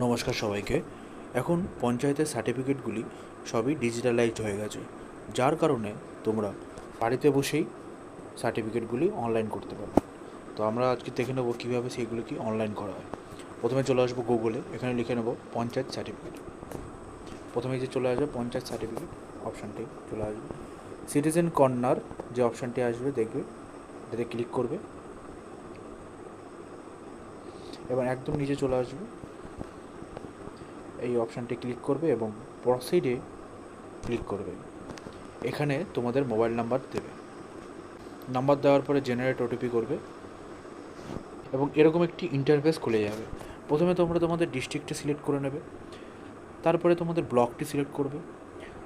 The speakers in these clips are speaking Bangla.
নমস্কার সবাইকে। এখন পঞ্চায়েতের সার্টিফিকেটগুলি সবই ডিজিটালাইজড হয়ে গেছে, যার কারণে তোমরা বাড়িতে বসেই সার্টিফিকেটগুলি অনলাইন করতে পারবে। তো আমরা আজকে দেখে নেবো কীভাবে সেইগুলো কি অনলাইন করা হয়। প্রথমে চলে আসবো গুগলে, এখানে লিখে নেবো পঞ্চায়েত সার্টিফিকেট। প্রথমে যে চলে আসবে পঞ্চায়েত সার্টিফিকেট অপশানটি চলে আসবে। সিটিজেন কর্নার যে অপশানটি আসবে দেখবে, এটাতে ক্লিক করবে এবং একদম নিচে চলে আসবে। এই অপশানটি ক্লিক করবে এবং প্রসিডে ক্লিক করবে। এখানে তোমাদের মোবাইল নাম্বার দেবে, নাম্বার দেওয়ার পরে জেনারেট ওটিপি করবে এবং এরকম একটি ইন্টারফেস খুলে যাবে। প্রথমে তোমরা তোমাদের ডিস্ট্রিক্টটি সিলেক্ট করে নেবে, তারপরে তোমাদের ব্লকটি সিলেক্ট করবে,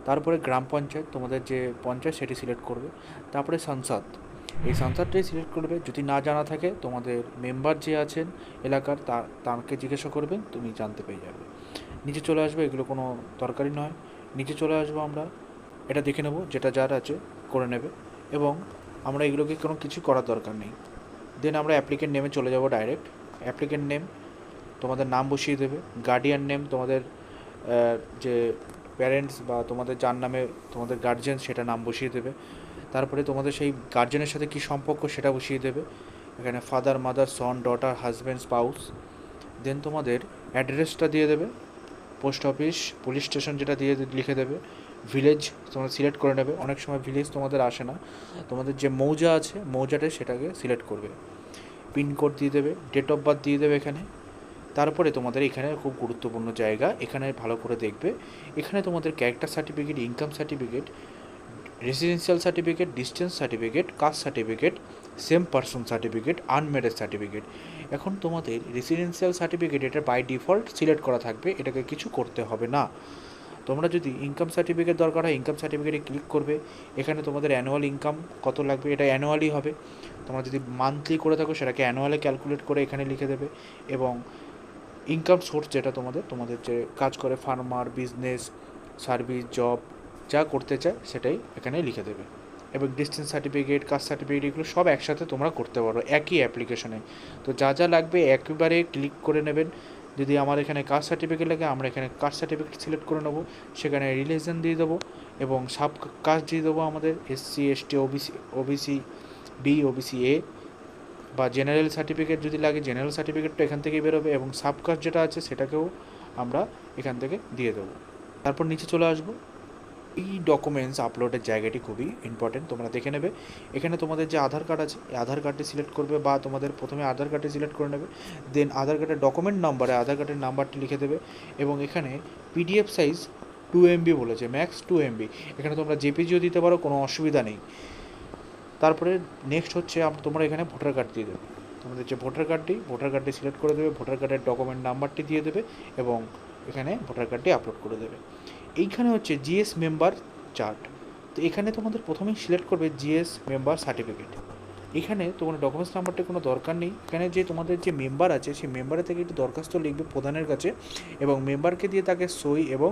তারপরে গ্রাম পঞ্চায়েত তোমাদের যে পঞ্চায়েত সেটি সিলেক্ট করবে, তারপরে সংসদ, এই সংসদটাই সিলেক্ট করবে। যদি না জানা থাকে তোমাদের মেম্বার যে আছেন এলাকার তাকে জিজ্ঞাসা করবেন, তুমি জানতে পেয়ে যাবে। নিচে চলে আসবে, এগুলো কোনো দরকারি নয়। নিচে চলে আসবো, আমরা এটা দেখে নেব যেটা যার আছে করে নেবে এবং আমরা এগুলোকে কোনো কিছু করার দরকার নেই। দেন আমরা অ্যাপ্লিকেন্ট নেমে চলে যাব ডাইরেক্ট। অ্যাপ্লিকেন্ট নেম তোমাদের নাম বসিয়ে দেবে, গার্ডিয়ান নেম তোমাদের যে প্যারেন্টস বা তোমাদের যার নামে তোমাদের গার্জিয়ান সেটা নাম বসিয়ে দেবে। তারপরে তোমাদের সেই গার্জিয়ানের সাথে কী সম্পর্ক সেটা বসিয়ে দেবে, এখানে ফাদার, মাদার, সন, ডটার, হাজব্যান্ড, স্পাউস। দেন তোমাদের অ্যাড্রেসটা দিয়ে দেবে, পোস্ট অফিস, পুলিশ স্টেশন যেটা দিয়ে লিখে দেবে। ভিলেজ তোমরা সিলেক্ট করে নেবে, অনেক সময় ভিলেজ তোমাদের আসে না, তোমাদের যে মৌজা আছে মৌজাটাই সেটাকে সিলেক্ট করবে। পিনকোড দিয়ে দেবে, ডেট অফ বার্থ দিয়ে দেবে এখানে। তারপরে তোমাদের এখানে খুব গুরুত্বপূর্ণ জায়গা, এখানে ভালো করে দেখবে, এখানে তোমাদের character certificate, income certificate, residential certificate, distance certificate, caste certificate, same person certificate, unmarried certificate. এখন তোমাদের রেসিডেন্সিয়াল সার্টিফিকেট এটা বাই ডিফল্ট সিলেক্ট করা থাকবে, এটাকে কিছু করতে হবে না। তোমরা যদি ইনকাম সার্টিফিকেট দরকার হয় ইনকাম সার্টিফিকেটে ক্লিক করবে, এখানে তোমাদের অ্যানুয়াল ইনকাম কত লাগবে এটা অ্যানুয়ালি হবে। তোমরা যদি মান্থলি করে থাকো সেটাকে অ্যানুয়ালে ক্যালকুলেট করে এখানে লিখে দেবে এবং ইনকাম সোর্স যেটা তোমাদের যে কাজ করে ফার্মার, বিজনেস, সার্ভিস, জব যা করতে চায় সেটাই এখানে লিখে দেবে এবং ডিস্টেন্স সার্টিফিকেট, কাস্ট সার্টিফিকেট এগুলো সব একসাথে তোমরা করতে পারো একই অ্যাপ্লিকেশনে। তো যা যা লাগবে একবারে ক্লিক করে নেবেন। যদি আমার এখানে কাস্ট সার্টিফিকেট লাগে আমরা এখানে কাস্ট সার্টিফিকেট সিলেক্ট করে নেবো, সেখানে রিলিজন দিয়ে দেবো এবং সাব কাস্ট দিয়ে দেবো আমাদের SC, ST, OBC B, OBC A বা জেনারেল সার্টিফিকেট যদি লাগে জেনারেল সার্টিফিকেটটা এখান থেকেই বেরোবে এবং সাবকাস্ট যেটা আছে সেটাকেও আমরা এখান থেকে দিয়ে দেবো। তারপর নিচে চলে আসবো। এই ডকুমেন্টস আপলোডের জায়গাটি খুবই ইম্পর্টেন্ট, তোমরা দেখে নেবে। এখানে তোমাদের যে আধার কার্ড আছে এই আধার কার্ডটি সিলেক্ট করবে বা তোমাদের প্রথমে আধার কার্ডটি সিলেক্ট করে নেবে। দেন আধার কার্ডের ডকুমেন্ট নাম্বারে আধার কার্ডের নাম্বারটি লিখে দেবে এবং এখানে পিডিএফ সাইজ 2 MB বলেছে, ম্যাক্স 2 MB। এখানে তোমরা জেপিজিও দিতে পারো, কোনো অসুবিধা নেই। তারপরে নেক্সট হচ্ছে তোমরা এখানে ভোটার কার্ড দিয়ে দেবে, তোমাদের যে ভোটার কার্ডটি সিলেক্ট করে দেবে, ভোটার কার্ডের ডকুমেন্ট নাম্বারটি দিয়ে দেবে এবং এখানে ভোটার কার্ডটি আপলোড করে দেবে। এইখানে হচ্ছে জিএস মেম্বার চার্ট। তো এখানে তোমাদের প্রথমেই সিলেক্ট করবে জিএস মেম্বার সার্টিফিকেট। এখানে তোমার ডকুমেন্টস নাম্বারটি কোনো দরকার নেই, এখানে যে তোমাদের যে মেম্বার আছে সেই মেম্বারের থেকে একটি দরখাস্ত লিখবে প্রধানের কাছে এবং মেম্বারকে দিয়ে তাকে সই এবং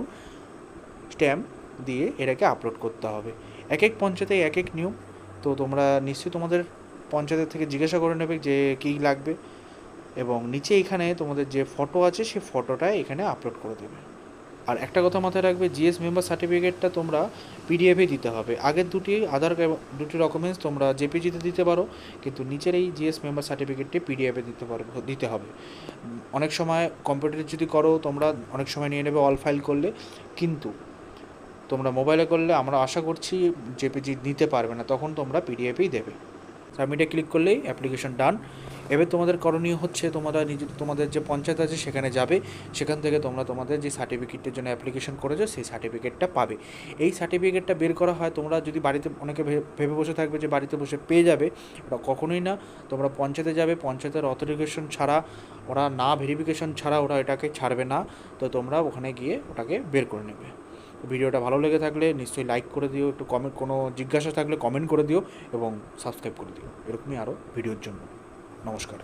স্ট্যাম্প দিয়ে এটাকে আপলোড করতে হবে। এক এক পঞ্চায়েতে এক এক নিয়ম, তো তোমরা নিশ্চয়ই তোমাদের পঞ্চায়েতের থেকে জিজ্ঞাসা করে নেবে যে কী লাগবে এবং নিচে এখানে তোমাদের যে ফটো আছে সেই ফটোটা এখানে আপলোড করে দেবে। আর একটা কথা মাথায় রাখবে, জিএস মেম্বার সার্টিফিকেটটা তোমরা পিডিএফে দিতে হবে। আগের দুটি ডকুমেন্টস তোমরা জেপিজিতে দিতে পারো, কিন্তু নিচের এই জিএস মেম্বার সার্টিফিকেটটি পিডিএফে দিতে হবে। অনেক সময় কম্পিউটারে যদি করো তোমরা অনেক সময় নিয়ে নেবে অল ফাইল করলে, কিন্তু তোমরা মোবাইলে করলে আমরা আশা করছি জেপিজি নিতে পারবে না, তখন তোমরা পিডিএফেই দেবে। সাবমিটে ক্লিক করলেই অ্যাপ্লিকেশন ডান। এবার তোমাদের করণীয় হচ্ছে তোমাদের যে পঞ্চায়েত আছে সেখানে যাবে, সেখান থেকে তোমরা তোমাদের যে সার্টিফিকেটের জন্য অ্যাপ্লিকেশন করেছো সেই সার্টিফিকেটটা পাবে। এই সার্টিফিকেটটা বের করা হয়, তোমরা যদি বাড়িতে অনেকে ভেবে বসে থাকবে যে বাড়িতে বসে পেয়ে যাবে, ওটা কখনোই না। তোমরা পঞ্চায়েতে যাবে, পঞ্চায়েতের অথরিকেশন ছাড়া ওরা ভেরিফিকেশন ছাড়া ওরা এটাকে ছাড়বে না। তো তোমরা ওখানে গিয়ে ওটাকে বের করে নেবে। ভিডিওটা ভালো লেগে থাকলে নিশ্চয়ই লাইক করে দিও, একটু কমেন্ট, কোনো জিজ্ঞাসা থাকলে কমেন্ট করে দিও এবং সাবস্ক্রাইব করে দিও এরকমই আরও ভিডিওর জন্য। নমস্কার।